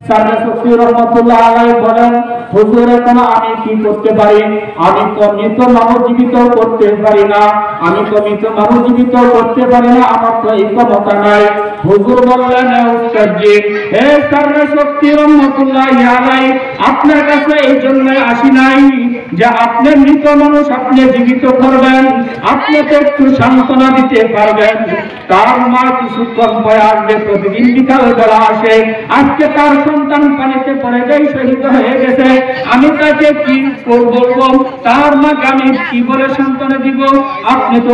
সাররে সুফি রহমাতুল্লাহ আলাইহি বলেন, হুজুর এখন আমি কি করতে পারি? আমি তো মৃত মানুষ জীবিত করতে পারি না, আমি তো মৃত মানুষ জীবিত করতে পারি না, আমার তো এই ক্ষমতা নাই। হুজুর বললেন, উস্তাদজি, হে সাররে সুফি রহমাতুল্লাহ আলাইহি, আপনার কাছে এই জন্য আসি নাই যে আপনি মৃত মানুষ আপনি জীবিত করবেন, আপনি তো একটু সান্ত্বনা দিতে পারবেন। তার মা কিছুক্ষণ পরে আসবে, প্রতিদিন বিকাল বেলা আসে, আজকে তার সন্তান পানিতে পড়ে যায়, শহীদ হয়ে গেছে, আমি তাকে কি বলবো? তার মাকে আমি কি বলে সান্ত্বনা দিব? আপনি তো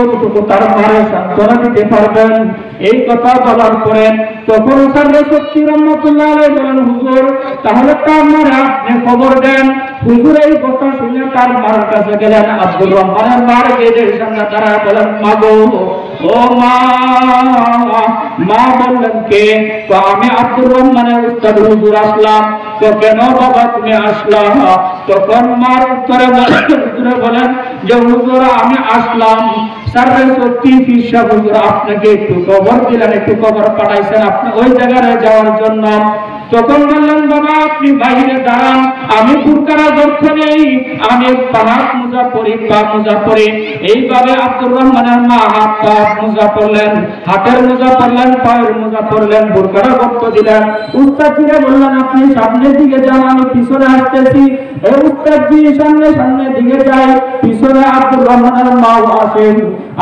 তার মারে সান্ত্বনা দিতে পারবেন। এই কথা বলার পরে তখন সাররে সুফি রহমাতুল্লাহ আলাইহি বলেন, হুজুর তাহলে তার মারে আপনি খবর দেন। হুজুর এই কথা শুনে তার মার কাছে গেলেন। আব্দুর রহমানের মার গেটের সামনে তারা বলেন, মা গো, ও মা। মা বললেন, কে? তো আমি আব্দুর রহমানের উস্তাদ হুজুর আসলাম। তো কেন বাবা তুমি আসলা? তখন মার উত্তরে বলেন যে হুজুর আমি আসলাম, সাররে সুফি পীর সাহেব হুজুর আপনাকে একটু খবর দিলেন, একটু খবর পাঠাইছেন আপনি ওই জায়গায় যাওয়ার জন্য। তখন বললেন, বাবা আপনি বাইরে দাঁড়ান, আমি বুরকার অর্থ নেই, আমি পাহাড় মোজা পরি, পা মোজা পরি। এইভাবে আব্দুর রহমানের মা হাত পা মোজা পরলেন, হাতের মোজা পরলেন, পায়ের মোজা পরলেন, বুরকার অর্থ দিলেন। উস্তাদজিরা বললেন, আপনি সামনের দিকে যান, আমি পিছনে আসতেছি। এই উস্তাদজি সামনে সামনে দিকে যায়, পিছনে আব্দুর রহমানের মাও আসেন।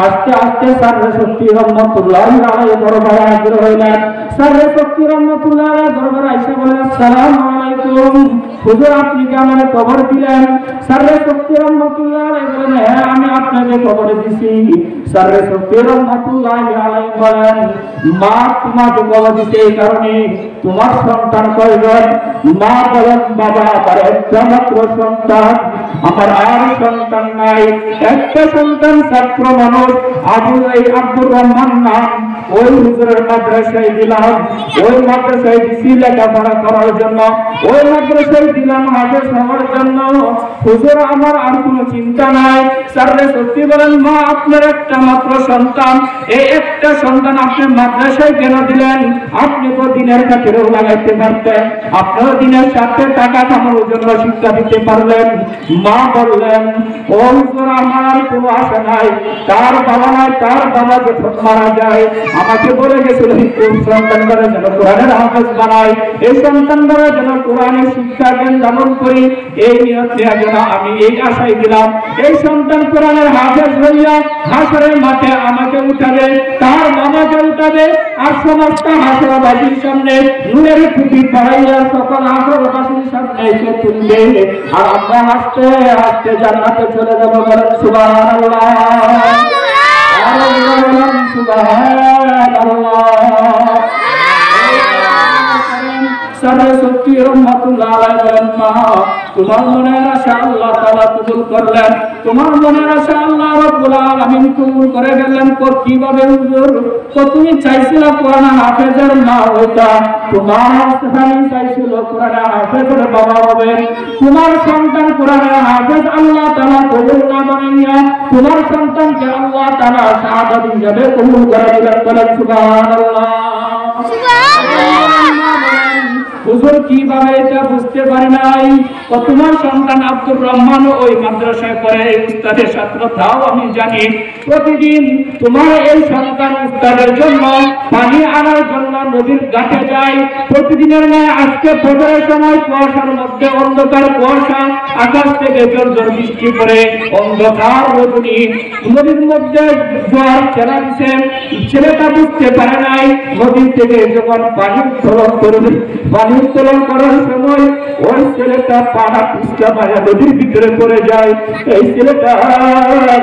আস্তে আস্তে সাররে সুফি রহমাতুল্লাহ আলাইহি দরবারে হাজির হইলেন। সাররে সুফি রহমাতুল্লাহ আলাইহি দরবারে আইসা বলেন, আসসালামু আলাইকুম হুজুর, আপনি কি আমাকে খবর দিলেন? সাররে সুফি রহমাতুল্লাহ আলাইহি বলেন, হ্যাঁ আমি আপনাকে খবর দিছি। সাররে সুফি রহমাতুল্লাহ আলাইহি বলেন, মা তোমাকে খবর দিতে এই কারণে, তোমার সন্তান কয়জন? মা বলেন, বাবা আমার একটা মাত্র সন্তান, আমার আর সন্তান নাই। একটা সন্তান ছাত্র মানুষ, আব্দুর রহমান নাম, ওই হুজুরের মাদ্রাসায় দিলাম, ওই মাদ্রাসায় দিছি লেখাপড়া করার জন্য, ওই মাদ্রাসায় দিলাম হাফেজ হওয়ার জন্য। হুজুর আমার আর কোনো চিন্তা নাই। সাররে সুফি বলেন, মা আপনার একটা মাত্র সন্তান, এই একটা সন্তান আপনি মাদ্রাসায় কেন দিলেন? আপনি তো দিনের খাতিরেও লাগাইতে পারতেন, আপনার দিনের সাথে টাকা কামানোর জন্য শিক্ষা দিতে পারলেন। মা বললেন, ও হুজুর আমার কোনো আশা নাই, তার বাবা নাই, তার বাবা যখন মারা যায় আমাকে বলে গেছিল সন্তান দ্বারা যেন কোরআনের হাফেজ বানাই, এই সন্তান দ্বারা যেন কোরআনের শিক্ষা জ্ঞান ধারণ করি, এই নিয়ত নেওয়ার জন্য আমি এই আশাই দিলাম। এই সন্তান কোরআনের হাফেজ হইয়া হাসরের মাঠে আমাকে উঠাবে, তার বাবাকে উঠাবে, আর সমস্ত হাসরবাসীর সামনে নূরের টুপি পরাইয়া সকল হাসরবাসীর সামনে এসে তুলবে, আর আমরা হাসতে হাসতে জান্নাতে চলে যাবো। বলেন সুবহানাল্লাহ, সুবহানাল্লাহ। সাররে সুফি রহমাতুল্লাহ আলাইহি বলেন, মা তোমার মনের আশা আল্লাহ তাআলা কবুল করলেন, তোমার মনের আশা আল্লাহ রাব্বুল আলামিন কবুল করে গেলেন। কিভাবে হুজুর? তো তুমি চাইছিলে কোরআন হাফেজের মা হইতা, তোমার স্থানে চাইছিল কোরআন হাফেজের বাবা হবে, তোমার সন্তান কোরআন হাফেজ আল্লাহ তাআলা কবুল না বানাইয়া তোমার সন্তানকে আল্লাহ তাআলা শাহাদাত হিসেবে কবুল করে দিলেন। বলেন সুবহানাল্লাহ, সুবহানাল্লাহ। হুজুর কিভাবে এটা বুঝতে পারি নাই? তোমার সন্তান আব্দুর রহমান ওই মাদ্রাসায় পড়ে, উস্তাদের ছাত্র, তাও আমি জানি। প্রতিদিন তোমার এই সন্তান উস্তাদের জন্য পানি আনার জন্য নদীর ঘাটে যায়। প্রতিদিনের ন্যায় আজকে ফজরের সময় কুয়াশার মধ্যে, অন্ধকার কুয়াশা, আকাশ থেকে ঝরঝর বৃষ্টি পড়ে, অন্ধকার রজনী, নদীর মধ্যে জোয়ার খেলা দিচ্ছে। ছেলেটা বুঝতে পারে নাই, নদী থেকে যখন পানি উত্তোলন করবে, পানি উত্তোলন করার সময় ওই ছেলেটা পাড়া পিছলা মায়া নদীর ভিতরে পড়ে যায়। এই ছেলেটা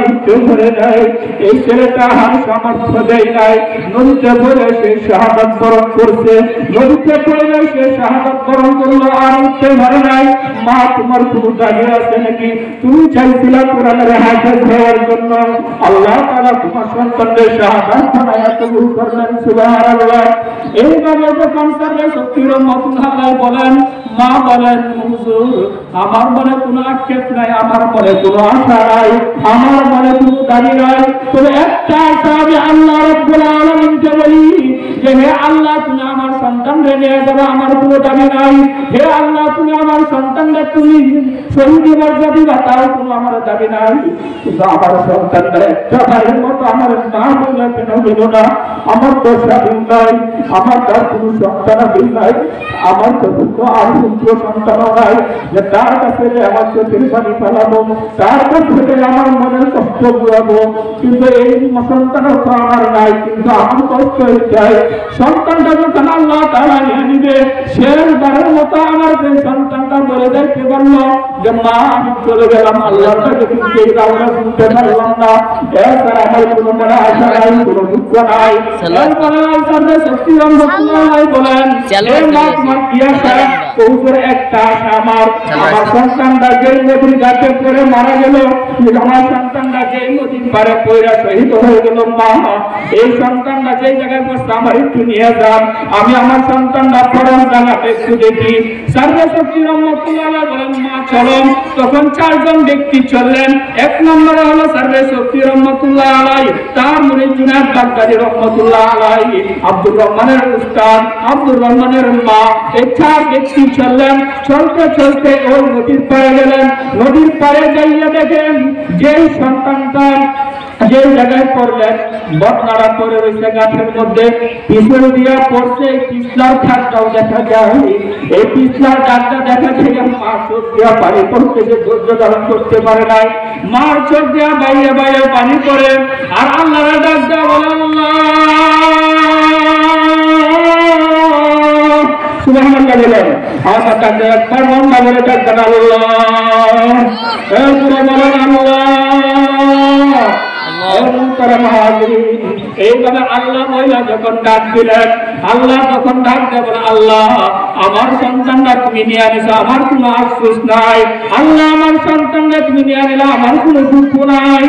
উঠতে পারে নাই, এই ছেলেটা হার সামর্থ্য দেয় নাই, নদীতে পড়ে সে শাহাদাত বরণ করছে, নদীতে পড়ে সে শাহাদাত বরণ করলো, আর উঠতে পারে নাই। মা তোমার কোনো দাবি আছে নাকি? তুমি চাইছিলা কোরআনের হাফেজ হওয়ার জন্য, আল্লাহ তাআলা তোমার সন্তানদের শাহাদাত বানায়া কবুল করলেন। সুবহানাল্লাহ। এইভাবে যখন সাররে সুফি রহমাতুল্লাহ আলাইহি বলেন, মা বলেন, হুজুর আমার মনে কোনো আক্ষেপ নাই, আমার মনে কোনো আশা নাই, আমার মনে কোনো দাবি নাই, তবে একটা আশা আমি আল্লাহ রাব্বুল আলামিনকে বলি, যে হে আল্লাহ তুমি আমার সন্তানরে নিয়ে যাবে, আমার কোনো দাবি নাই। হে আল্লাহ তুমি আমার সন্তানরে তুমি শহীদি মর্যাদা দিবা, তাও কোনো আমার দাবি নাই। কিন্তু আমার সন্তানরা একটা ভাইয়ের মতো আমার মা বলে কেন গেল না? আমার তো স্বামী নাই, আমার তার কোনো সন্তানাদি নাই, আমার তো আর পুত্র সন্তানও নাই যে তার কাছে আমার চোখের পানি ফেলাবো, তার কাছে আমার মনের কষ্ট বুড়াবো। কিন্তু এই সন্তানও তো আমার নাই, কিন্তু আমার কষ্ট চাই। সন্তানটা যখন আল্লাহ তাআলা নিয়ে নিবে, শেষবারের মতো আমার যে সন্তানটা বলে দেখতে পারলো যে মা আমি চলে গেলাম আল্লাহর কাছে, কিন্তু এই আমরা শুনতে পারলাম না। এছাড়া আমার কোনো মনে আশা নাই, কোনো দুঃখ নাই। একটা আশা আমার সন্তানটা যে নদীর ঘাটে পড়ে মারা গেল, আমার সন্তানটা যে নদীর পারে পড়ে শহীদ হয়ে গেল, মা এই সন্তানটা যে জায়গায় বসে আমার একটু নিয়ে যান, আমি আমার সন্তানটা পড়ার জায়গাটা একটু দেখি। সারদা শক্তি রহমতুল্লাহ বলেন মা চলো। তখন চারজন ব্যক্তি চললেন। এক নম্বরে হলো সারদা শক্তি রহমতুল্লাহ আলাই, তার মুনি জুনায়েদ বাগদাদী রহমতুল্লাহ আলাই, আব্দুর রহমানের উস্তাদ, আব্দুর রহমানের মা। এই চার ব্যক্তি চললেন। চলতে চলতে ওই নদীর পাড়ে গেলেন। নদীর পাড়ে যাইয়া দেখেন যে সন্তানটা যে জায়গায় পড়লেন বদনাড়া পড়ে রয়েছে গাছের মধ্যে, পিছন দিয়া পড়ছে। এই পিছলার ঠাকটাও দেখা যায়। এই পিছলার ডাকটা দেখা থেকে মা চোখ দিয়া পানি পড়তে, যে ধৈর্য ধারণ করতে পারে নাই। মার চোখ দিয়া বাইরে বাইরে পানি পড়ে। আর আল্লাহর ডাক দেওয়া বলে আল্লাহ সুবহানাল্লাহ বলেন। আমার ডাক একবার মন্দা বলে ডাক দেন আল্লাহ, বলেন আল্লাহ। এইভাবে আল্লাহ মহিলা যখন ডাক দিলেন, আল্লাহ তখন ডাক দেয় বলে আল্লাহ আমার সন্তানরা তুমি নিয়ে আনিস, আমার কোনো আফসোস নাই। আল্লাহ আমার সন্তানরা তুমি নিয়ে আনিলা, আমার কোনো দুঃখ নাই।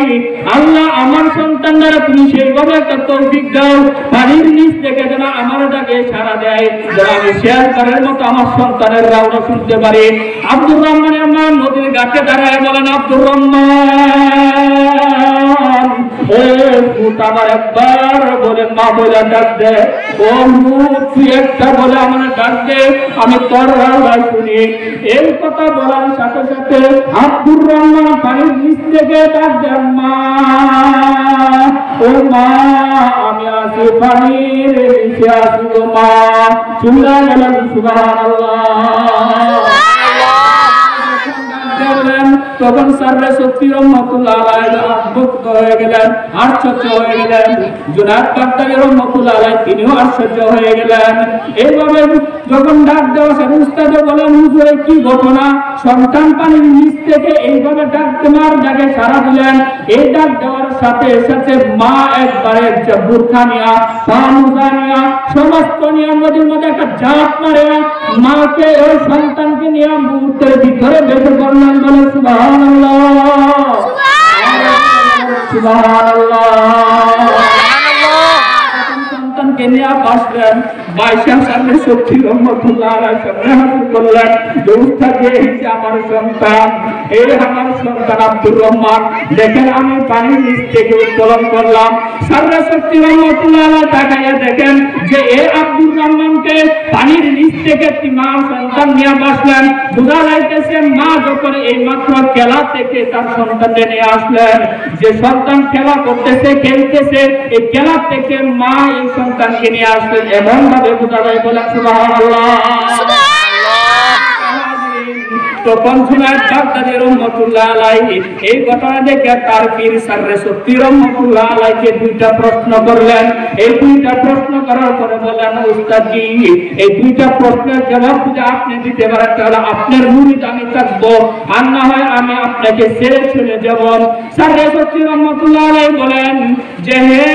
আল্লাহ আমার সন্তানরা তুমি সেইভাবে একটা তৌফিক দাও, পানির নিচ থেকে যেন আমার ডাকে সাড়া দেয়, যেন আমি শেয়ার করার মতো আমার সন্তানের রাওনা শুনতে পারি। আব্দুর রহমানের মা নদীর ঘাটে দাঁড়ায় বলেন আব্দুর রহমান আমার একবার বলে মা বলে ডাক দে, ও তুই একটা বলে আমার ডাক দে, আমি তোর রাওয়াজ শুনি। এই কথা বলার সাথে সাথে আব্দুর রহমান পানির নিচ থেকে ডাক দেন মা, ও মা আমি আছি পানির নিচে আছি গো মা। চিল্লা গেলেন সুবহানাল্লাহ। তখন সাররা শক্তি রহমতুল্লাহ আলাইহি আশ্চর্য হয়ে গেলেন, আশ্চর্য হয়ে গেলেন। জুনায়েদ বাগদাদী রহমতুল্লাহ আলাইহি তিনিও আশ্চর্য হয়ে গেলেন। এইভাবে যখন ডাক দেওয়া সে উস্তাদ বলেন হুজুর কি ঘটনা? সন্তান পানির নিচ থেকে এইভাবে ডাক দেওয়ার ডাকে সাড়া দিলেন। এই ডাক দেওয়ার সাথে সাথে মা একবারে বুরখা নিয়া পামুজা নিয়া সমস্ত নিয়ে নদীর মধ্যে একটা ঝাঁপ মারে মাকে ওই সন্তানকে নিয়ে মুহূর্তের ভিতরে বেঁধে করলেন। বলে সুবহানাল্লাহ, সুবহানাল্লাহ। সন্তানকে নিয়ে বাসলেন। বাইশার সামনে শক্তি রহমতুল্লাহ আলাইহির সামনে হাজির করলেন। আমার সন্তান, এই আমার সন্তান আব্দুর রহমান, দেখেন আমি পানির নিচ থেকে উত্তোলন করলাম। সাররা শক্তি রহমতুল্লাহ আলাইহি তাকাইয়া দেখেন যে এই আব্দুর রহমানকে পানির নিচ থেকে মা সন্তান নিয়ে বাসলেন। বোঝা যাইতেছে মা যখন এই মাত্র খেলা থেকে তার সন্তানকে নিয়ে আসলেন, যে সন্তান খেলা করতেছে খেলতেছে, এই খেলা থেকে মা এই সন্তানকে নিয়ে আসলেন। এমন ভাবে বোঝা যায়, বলেন সুবহানাল্লাহ। তখন জুনায়েদ বাগদাদী রহমতুল্লাহ আলাইহি এই ঘটনা দেখে তার পীর সাররে শক্তি রহমতুল্লাহ আলাইহিকে দুইটা প্রশ্ন করলেন। এই দুইটা প্রশ্ন করার পরে বললেন উস্তাদ জি এই দুইটা প্রশ্নের জবাব যদি আপনি দিতে পারেন তাহলে আপনার মুরিদ আমি থাকবো, আর না হয় আমি আপনাকে ছেড়ে চলে যাব। সাররে শক্তি রহমতুল্লাহ আলাইহি বলেন যে হে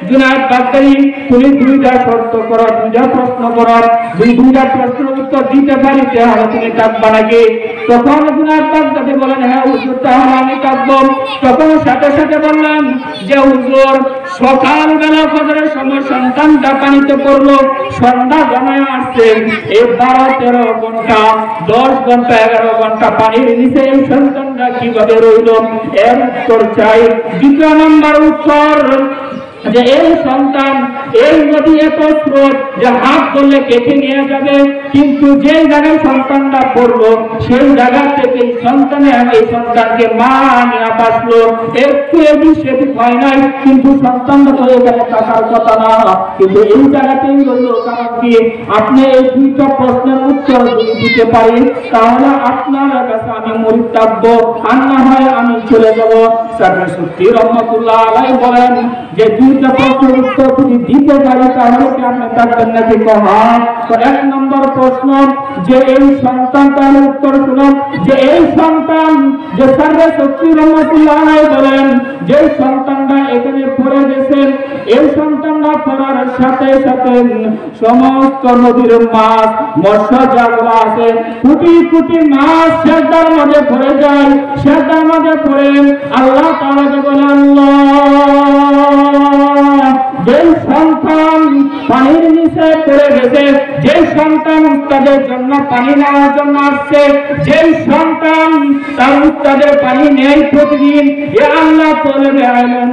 জুনায়েদ বাগদাদী তুমি দুইটা শর্ত করো, দুইটা প্রশ্ন করো, দুইটা প্রশ্নের উত্তর দিতে পারি তাহলে তুমি থাকবা নাকি? তখন জুনায়েদ বাগদাদী বলেন হ্যাঁ হুজুর তাহলে আমি থাকবো। তখন সাথে সাথে বললেন যে হুজুর সকালবেলা ফজরের সময় সন্তানটা পানিতে পড়লো, সন্ধ্যা জমায় আসছে, এই 12-13 ঘন্টা 10 ঘন্টা 11 ঘন্টা পানির নিচে এই সন্তানটা কিভাবে রইল? এর উত্তর চাই। দ্বিতীয় নম্বর উত্তর যে এই সন্তান এই নদী এত স্রোত যে হাত ধরলে কেটে নিয়ে যাবে, কিন্তু যে জায়গায় সন্তানটা পড়লো সেই জায়গা থেকে এই সন্তানকে মা নিয়ে বাঁচলো, একটু এদিক সেদিক হয় নাই, কিন্তু সন্তানটা তো এখানে থাকার কথা না, কিন্তু এই জায়গাতেই রইল। কারণ কি, আপনি এই দুইটা প্রশ্নের উত্তর যদি দিতে পারি তাহলে আপনার কাছে আমি মরিতাব্য, আর না হয় আমি চলে যাব। সারওয়ার সুফি রহমাতুল্লাহ আলাইহি বলেন যে দুইটা প্রশ্নের উত্তর যদি দিতে পারি তাহলে কি আপনি থাকবেন নাকি? হ্যাঁ। তো এক নম্বর প্রশ্ন যে এই সন্তানটার উত্তর শুনুন, যে এই সন্তান যে সারওয়ার সুফি রহমাতুল্লাহ আলাইহি বলেন যে সন্তানটা এখানে পড়ে গেছে, এই সন্তানটা পড়ার সাথে সাথে সমস্ত নদীর মাছ মৎস্য যাগুলো আছে কোটি কোটি মাছ সেটার মধ্যে পড়ে যায়, সেটার মধ্যে পড়ে আল্লাহ তাআলাকে বলে, আল্লাহ যে সন্তান পানির নিচে পড়ে গেছে, যে সন্তান উস্তাদের জন্য পানি নেওয়ার জন্য আসছে, যে সন্তান তার উস্তাদের পানি নেয় প্রতিদিন, এ আল্লাহ বলে আইলেন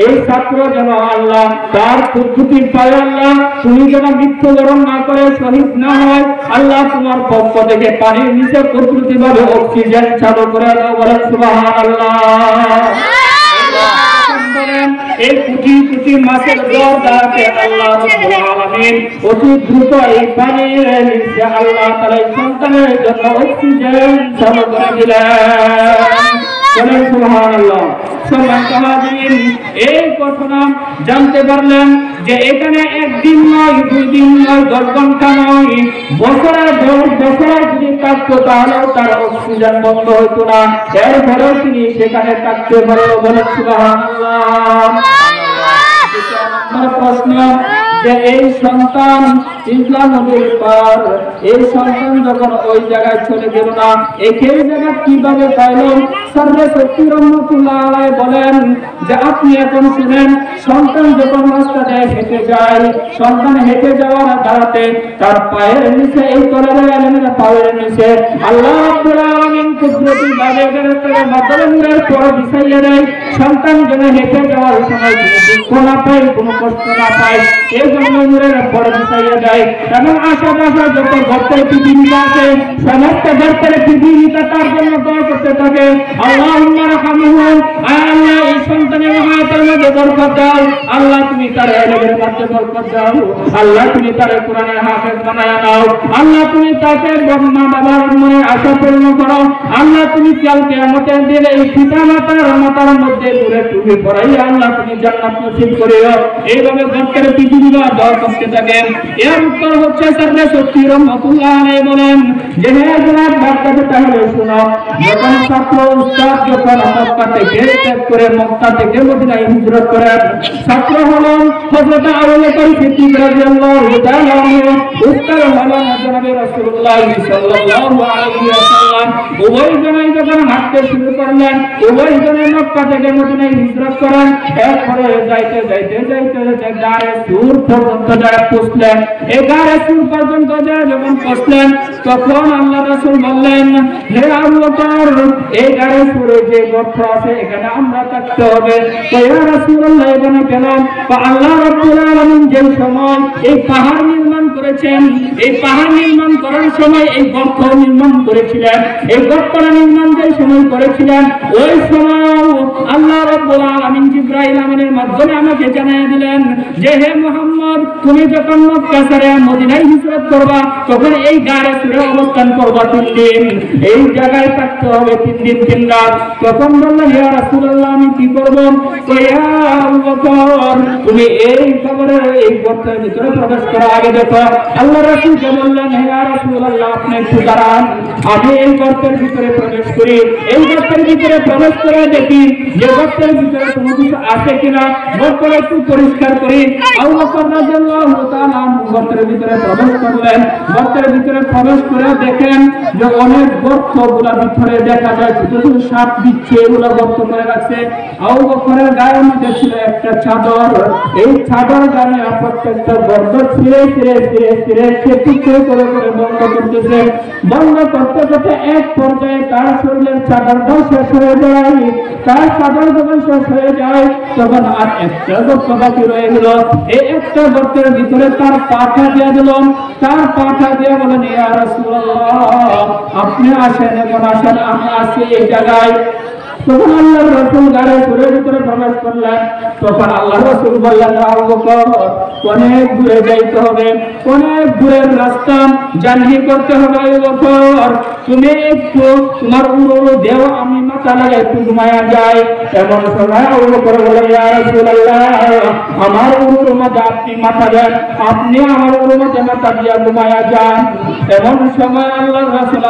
এই ছাত্র যেন আল্লাহ তার প্রকৃতির পায়, আল্লাহ তুমি যেন মৃত্যুবরণ না করে শহীদ না হয়, আল্লাহ তোমার পক্ষ থেকে পানির নিচে প্রকৃতি ভাবে অক্সিজেন চালু করে দাও। বলেন সুবহানাল্লাহ। এই কোটি কোটি মাছের দর দ্বারাতে আল্লাহ রাব্বুল আলামিন অতি দ্রুত এই পানির নিচে আল্লাহ তাআলা সন্তানের জন্য অক্সিজেন চালু করে দিলেন। বলেন সুবহানাল্লাহ। সম্মানিত হাজিরিন, এই ঘটনা জানতে পারলেন যে এখানে একদিন নয়, 2 দিন নয়, 10 ঘন্টা নয়, বছরে 10 বছর যদি থাকতো তাহলেও তার অক্সিজেন বন্ধ হইতো না, এরপরেও তিনি সেখানে থাকতে পারলো। বলেন সুবহানাল্লাহ। প্রশ্ন যে এই সন্তান ইসলাম নদীর পার, এই সন্তান যখন ওই জায়গায় চলে গেল না, এই জায়গা কিভাবে পাইল? সারওয়ার সুফি রহমাতুল্লাহ আলাইহি বলেন যে আপনি এখন শুনেন, সন্তান যখন রাস্তাতে হেঁটে যায়, সন্তান হেঁটে যাওয়ার দাঁড়াতে তার পায়ের নিচে এই তলার আলমের পায়ের নিচে আল্লাহ রাব্বুল আলামিন কুদরতি ভাবে করে মাথার নূরের পর বিছাইয়া দেয়, সন্তান যেন হেঁটে যাওয়ার সময় কোনো দুঃখ না পায়, কোনো কষ্ট না পায়, এই জন্য নূরের পর বিছাইয়া দেয়। এবং আশেপাশে যত গর্তের পৃথিবীটা আছে সমস্ত গর্তের পৃথিবীটা তার জন্য দোয়া করতে থাকে, আল্লাহুম্মা রাহমহু, আল্লাহ এই সন্তানের হায়াতের মধ্যে বরকত দাও, আল্লাহ তুমি তার ইলমের মধ্যে বরকত দাও, আল্লাহ তুমি তার কোরআনের হাফেজ বানায়া দাও, আল্লাহ তুমি তাকে মা বাবার মনে আশা পূর্ণ করো, আল্লাহ তুমি কাল কিয়ামতের দিনে এই পিতা মাতার মধ্যে দূরে টুপি পরাই আল্লাহ তুমি জান্নাত নসিব করিও। এইভাবে গর্তের পৃথিবীটা দোয়া করতে থাকেন। এর উত্তর হচ্ছে সারওয়ার সুফি রহমাতুল্লাহ আলাইহি বলেন যে হে জনাব বাচ্চাদের তাহলে শোনো, যখন ছাত্র উস্তাদ যখন মক্কা থেকে ত্যাগ করে মক্কা থেকে মদিনায় হিজরত করেন, ছাত্র হলেন হযরত আবু বকর সিদ্দিক রাদিয়াল্লাহু তাআলা আনহু, উস্তাদ হলেন জনাব রাসূলুল্লাহ সাল্লাল্লাহু আলাইহি ওয়াসাল্লাম। উভয় জনেই যখন হাঁটতে শুরু করলেন, উভয় জনে মক্কা থেকে মদিনায় হিজরত করেন। এরপরে যাইতে যাইতে গারে সুর পর্যন্ত যারা পৌঁছলেন, এই গারে সুর পর্যন্ত যারা যখন পৌঁছলেন, তখন আল্লাহ রাসূল বললেন, হে আবু বকর, এই গারে সুরে যে গর্ত আছে এখানে আমরা থাকতে হবে। তো ইয়া রাসূলুল্লাহ এখানে কেন? আল্লাহ রাব্বুল আলামিন যে সময় এই পাহাড় নির্মাণ করেছেন, এই পাহাড় নির্মাণ করার সময় এই গর্ত নির্মাণ করেছিলেন, এই গর্তটা নির্মাণ যে সময় করেছিলেন, ওই সময় আল্লাহ রাব্বুল আলামিন জিবরাইল আমিনের মাধ্যমে আমাকে জানিয়ে দিলেন যে হে মুহাম্মদ, তুমি যখন মক্কা ছেড়ে মদিনায় হিজরত করবা তখন এই গারে সুরে অবস্থান করবা 3 দিন, এই জায়গায় থাকতে হবে 3 দিন 3 রাত। তখন বললেন, ইয়া রাসূলুল্লাহ আমি কি করব? তো ইয়া আবু বকর, তুমি এই কবরের এই গর্তের ভিতরে প্রবেশ করা আগে দেখো। আল্লাহ রাসূল বললেন, ইয়া রাসূলুল্লাহ আপনি একটু দাঁড়ান, আমি এই গর্তের ভিতরে প্রবেশ করি, এই গর্তের ভিতরে প্রবেশ করে দেখি যে গর্তের ভিতরে কোনো কিছু আছে কিনা, গর্তটা একটু পরিষ্কার করি। আবু বকর রাদিয়াল্লাহু তাআলা গর্তের ভিতরে প্রবেশ করলেন। গর্তের ভিতরে প্রবেশ করে দেখেন যে অনেক গর্তগুলা ভিতরে দেখা যায় ছোট ছোট সাপ দিচ্ছে, এগুলো গর্ত করে রাখছে। আবু বকরের গায়ের মধ্যে ছিল একটা চাদর, এই চাদর গায়ে প্রত্যেকটা গর্ত ছিঁড়ে সে টুকরো করে বন্ধ করতেছে। বন্ধ করতে করতে এক পর্যায়ে তার শরীরের চাদরটাও শেষ হয়ে যায়। তার চাদর যখন শেষ হয়ে যায় তখন আর একটা গর্ত বাকি রয়ে গেল। এই একটা গর্তের ভিতরে তার পাটা দিয়ে দিল। তার পাটা দিয়ে বলেন, ইয়া রাসূলুল্লাহ, আপনি আসেন, এখন আসেন, আমি আছি এই জায়গায়। তখন আল্লাহ রাসূল গাড়ির ভিতরে প্রবেশ করলেন। তখন আল্লাহ রাসূল বললেন, আবু বকর, অনেক দূরে যাইতে হবে, অনেক দূরের রাস্তা জার্নি করতে হবে। আবু বকর, তুমি একটু তোমার উড়ো দেও, আমি মাথা লাগে একটু ঘুমায়া যাই। এমন সময় আবু বকর বলে, ইয়া রাসূলুল্লাহ, আমার উড়োর মধ্যে আপনি মাথা দেন, আপনি আমার উড়োর মধ্যে মাথা দিয়া ঘুমায়া যান। এমন সময় আল্লাহ রাসূল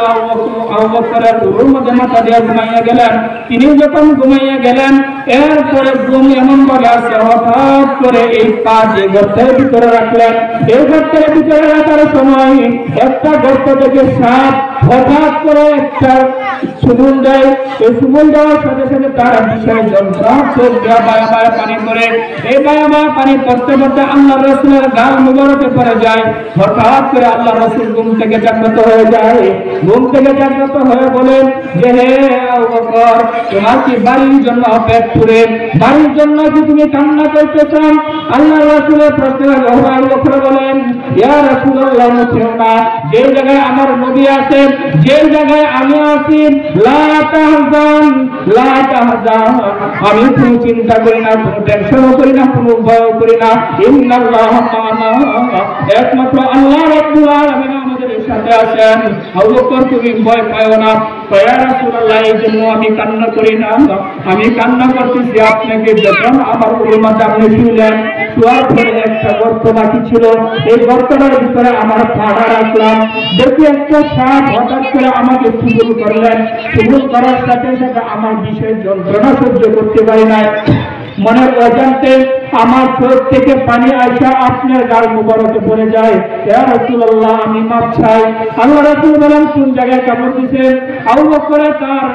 আবু বকরের উড়োর মধ্যে মাথা দিয়া ঘুমাইয়া গেলেন। তিনি যখন ঘুমাইয়া গেলেন, এরপরে ঘুম এমন ভাবে আসে, হঠাৎ করে এই পা যে গর্তের ভিতরে রাখলেন, এই গর্তের ভিতরে রাখার সময় একটা গর্ত থেকে সাপ হঠাৎ করে একটা সুমুল দেয়। এই সুমুল দেওয়ার সাথে সাথে তার বিষয় যন্ত্রণা, চোখ দেওয়া বায়া বায়া পানি করে, এই বায়া বায়া পানি পড়তে পড়তে আল্লাহ রাসূলের গাল মুবারকে পড়ে যায়। হঠাৎ করে আল্লাহ রাসূল ঘুম থেকে জাগ্রত হয়ে যায়। ঘুম থেকে জাগ্রত হয়ে বলেন যে, হে আবু বকর, তোমার কি বাড়ির জন্য পেট পুরে, বাড়ির জন্য কি তুমি কান্না করতেছ? আল্লাহ রাসূলের প্রশ্নের জবাবে আবু বকর বলেন, ইয়া রাসূলুল্লাহ, মুছেও না, যে জায়গায় আমার নবী আছে, যে জায়গায় আমি আছি, লা তাহজান, লা তাহজান, আমি কোনো চিন্তা করি না, কোনো টেনশনও করি না, কোনো ভয় করি না। ইন্নাল্লাহ মা'ানা, একমাত্র আল্লাহ রাব্বুল আলামিন আমাদের সাথে আছেন। আবু বকর, তুমি ভয় পাও না। ইয়া রাসূলুল্লাহ, এই জন্য আমি কান্না করি না, আমি কান্না করতেছি আপনাকে যখন আমার উম্মত আপনি শুনলেন, শোয়ার পরে একটা গর্ত বাকি ছিল, এই গর্তটার ভিতরে আমার পাড়া রাখলাম, দেখি একটা সাপ হঠাৎ করে আমাকে সুবুল করলেন। সুবুল করার সাথে সাথে আমার বিষয় যন্ত্রণা সহ্য করতে পারি নাই, মনের অজান্তে আমার চোখ থেকে পানি আসা আপনার গাল মুবারকে পড়ে যায়। ইয়া রাসূলুল্লাহ, আমি মাপ চাই। আল্লাহ রাসূল বলেন, কোন জায়গায় কামড় দিয়েছেন? আবু বকর তার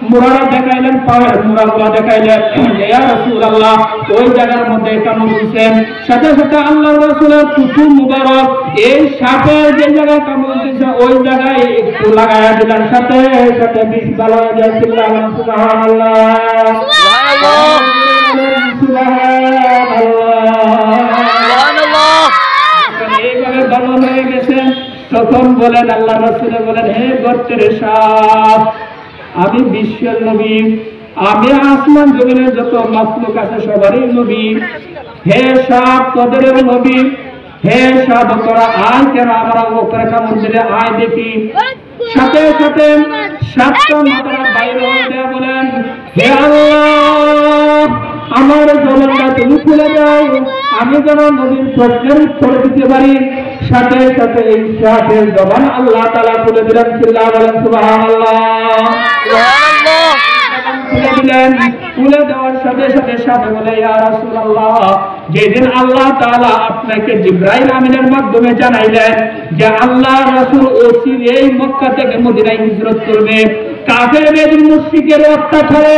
মুড়ারা দেখাইলেন, পায়ের মুড়াগুলা দেখাইলেন। ইয়া রাসূলুল্লাহ, ওই জায়গার মধ্যে কামড় দিয়েছেন। সাথে সাথে আল্লাহ রাসূলের টুকু মুবারক এই সাপের যে জায়গায় কামড় দিয়েছে ওই জায়গায় একটু লাগায়া দিলেন, সাথে সাথে বিষ ভালো হয়ে যায়। সুবহানাল্লাহ, এইভাবে ভালো হয়ে গেছে। তখন বলেন আল্লাহ রাসূল বলেন, হে গর্তের সাপ, আমি বিশ্বের নবী, আমি আসমান জমিনের যত মাখলুক আছে সবারই নবী। হে সাপ, তোদের নবী। হে সাপ, তোরা আয়, কেন আমরা ওপরে কামড় দিলে আয় দেখি। সাথে সাথে সাতটা মাথার বাইরে হয়ে দেয়া বলেন, হে আল্লাহ, আমার জবানটা তুমি খুলে দাও, আমি যেন নবীর প্রশ্নের উত্তর দিতে পারি। সাথে সাথে এই সাপের জবান আল্লাহ তাআলা খুলে দিলেন। চিল্লায়া বলেন সুবহানাল্লাহ, সুবহানাল্লাহ। খুলে দিলেন, খুলে দেওয়ার সাথে সাথে সাথে বলে, ইয়া রাসূলুল্লাহ, যেদিন আল্লাহ তাআলা আপনাকে জিবরাইল আমিনের মাধ্যমে জানাইলেন যে আল্লাহ রাসূল ওসির এই মক্কা থেকে মদিনায় হিজরত করবে, কাফের বেদিন মুশরিকের অত্যাচারে,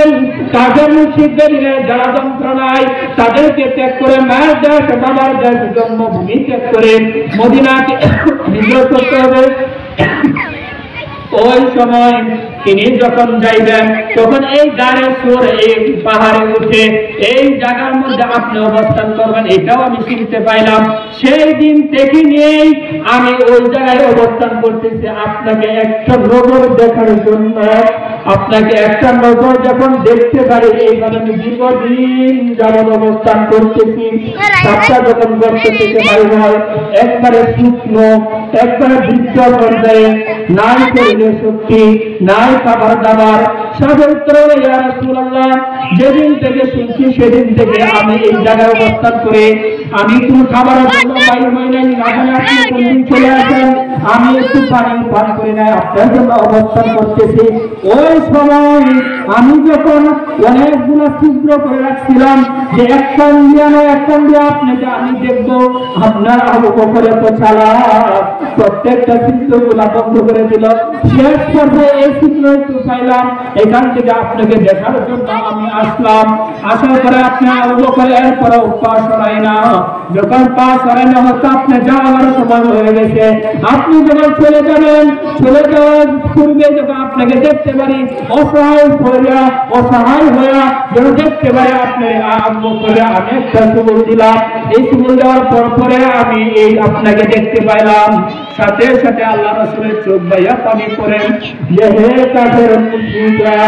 কাফের মুশরিকদের যারা যন্ত্রণায়, তাদেরকে ত্যাগ করে মায়ের দেশ, বাবার দেশ, জন্মভূমি ত্যাগ করে মদিনাকে হিজরত করতে হবে। ওই সময় তিনি যখন যাইবেন তখন এই গাড়ে সুর, এই পাহাড়ে উঠে এই জায়গার মধ্যে আপনি অবস্থান করবেন, এটাও আমি শুনতে পাইলাম। সেই দিন থেকে নিয়েই আমি ওই জায়গায় অবস্থান করতেছি আপনাকে একটা নজর দেখার জন্য। আপনাকে একটা নজর যখন দেখতে পারি, এইভাবে আমি দীর্ঘদিন যাবৎ অবস্থান করতেছি। সাতটা যখন গর্ত থেকে বাইর হয়, একবারে শুকনো, একবারে বৃদ্ধ পর্যায়ে, নাই শরীরে শক্তি, নাই খাবার দাবার। সাহেব উত্তর, ইয়া রাসূলুল্লাহ, যেদিন থেকে শুনছি সেদিন থেকে আমি এই জায়গায় অবস্থান করে আমি কোনো খাবারের জন্য বাইর হই নাই। না জানি আপনি কোনদিন চলে আসেন, আমি একটু পানি পান করি নাই, আপনার জন্য অবস্থান করতেছি। ওই সময় আমি যখন অনেকগুলো ছিদ্র করে রাখছিলাম যে একটা ইন্ডিয়া নয়, একটা ইন্ডিয়া আপনাকে আমি দেখবো, আপনার আবু বকর তো চালাক, প্রত্যেকটা ছিদ্রগুলা বন্ধ করে দিল। শেষ পর্যায়ে এই ছিদ্র একটু পাইলাম, এখান থেকে আপনাকে দেখার জন্য আমি আসলাম। আসার পরে আপনি আবু বকর এরপরে উপাস হয় না, যখন পা সরানো হতো আপনি যাওয়ার সময় হয়ে গেছে, আপনি যখন চলে যাবেন, চলে যাওয়ার পূর্বে যখন আপনাকে দেখতে পারি অসহায় হইয়া যখন দেখতে পারি আপনি আরম্ভ করে আমি একটা সুবল দিলাম, এই সুবল দেওয়ার পরে আমি এই আপনাকে দেখতে পাইলাম, সাথে সাথে আল্লাহ রাসূলের চোখ বাইয়া পানি পড়েন যে হে কাফের মুশরিকরা,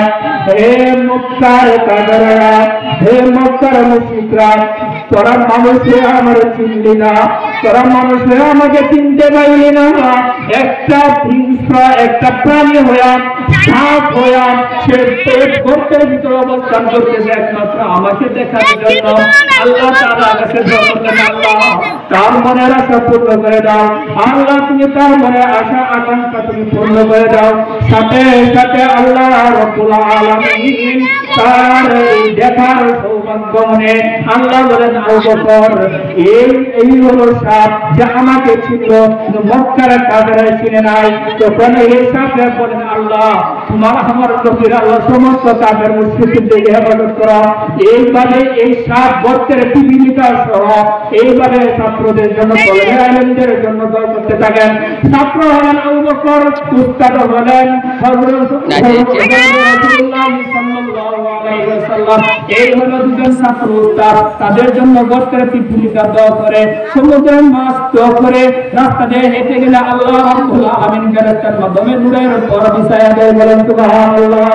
হে মক্কার কাফেররা, হে মক্কার মুশরিকরা, তোরা মানুষে আমার চিনলি না, তোরা মানুষে আমাকে চিনতে পারলি না। একটা হিংস্র একটা প্রাণী হইয়া সাপ হইয়া সে পেট গর্তের ভিতরে অবস্থান করতেছে একমাত্র আমাকে দেখার জন্য। আল্লাহ তাআলার কাছে দোয়া করলেন, আল্লাহ তার মনের আশা পূর্ণ করে দাও, আল্লাহ তুমি তার মনের আশা আকাঙ্ক্ষা তুমি পূর্ণ করে দাও। সাথে সাথে আল্লাহ রাব্বুল আলামিন তার দেখার সৌভাগ্য মনে আল্লাহ বলেন, আবু বকর এই হলো সাপ যে আমাকে ছিল মক্কার কাফেররা চিনে নাই। তখন এই সাপে বলেন, আল্লাহ তোমার আমার নবীর আল্লাহ সমস্ত কাফের মুশরিকদের হেফাজত করো। এইভাবে এই সাপ গর্তের পৃথিবীটা সহ এইভাবে ছাত্রদের জন্য বলেন, আলেমদের জন্য দোয়া করতে থাকেন। ছাত্র হলেন আবু বকর, উস্তাদ হলেন হযরত রাসূলুল্লাহ সাল্লাল্লাহু আলাইহি ওয়াসাল্লাম। এই হলো দুজন ছাত্র উস্তাদ, তাদের জন্য গর্তের পৃথিবীটা দোয়া করে, সমুদ্রের মাছ দোয়া করে, রাস্তা দিয়ে হেঁটে গেলে আল্লাহ রাব্বুল আলামিন ফেরেশতার মাধ্যমে নূরের উপর বিছায়া দেয়। বলেন সুবহানাল্লাহ।